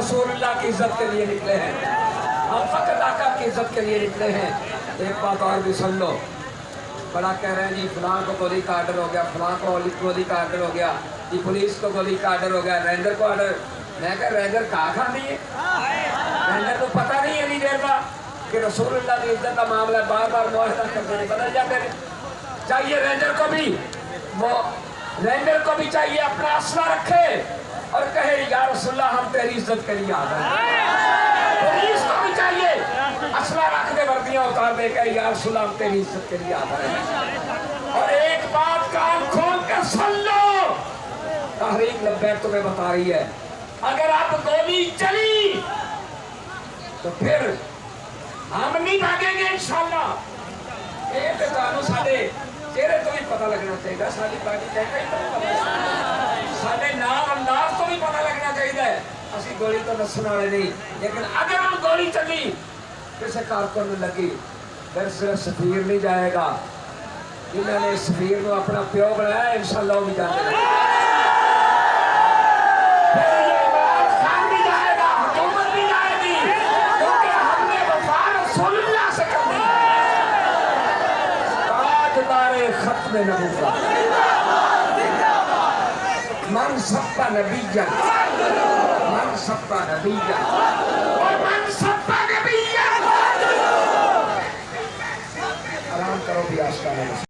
रसूलुल्लाह की इज्जत के लिए निकले हैं, हम फकत आका की इज्जत के लिए निकले हैं। एक बात और भी सुन लो, बड़ा कह रहे हैं जी फलां को गोली का आर्डर हो गया, फलां को गोली का आर्डर हो गया, जी पुलिस को गोली का आर्डर हो गया, रेंजर को आर्डर। मैं कह रेंजर कहा खानी है, रेंजर को पता नहीं है नहीं देर का कि रसूलुल्लाह की इज्जत का मामला बार बार मुआहदा करते नहीं बदल जाते हैं। चाहिए रेंजर को भी, वो रेंजर को भी चाहिए अपना असला रखे और कहे या रसूलुल्लाह हम तेरी इज्जत के लिए आ गए। पुलिस को भी चाहिए असला रख दे, वर्दियां उतार दे, कहे या रसूलुल्लाह हम तेरी इज्जत के लिए आ गए। और एक बात कान खोल कर सुन लो, तहरीक लब्बैक तुम्हें बता रही है, अगर आप गोली चली तो फिर हम नहीं भागेंगे इंशाअल्लाह। ये तो तानू साडे चेहरे तो भी पता लगना चाहिए, साडी पार्टी कहता ही तो पता, साडे नाम अंदाज तो भी पता लगना चाहिए। असी गोली तो नस्सण वाले नहीं, लेकिन अगर हम गोली चली किसी कारकुन में लगी फिर सिर्फ सफीर नहीं जाएगा, इन्होंने सफीर को अपना प्यो बनाया, इंशाअल्लाह वो भी जाने खत्म नबूवत मन सब्बा नबिय्यन, मन सब्बा नबिय्यन और मन सब्बा नबिय्यन। आराम करो भी आस्था।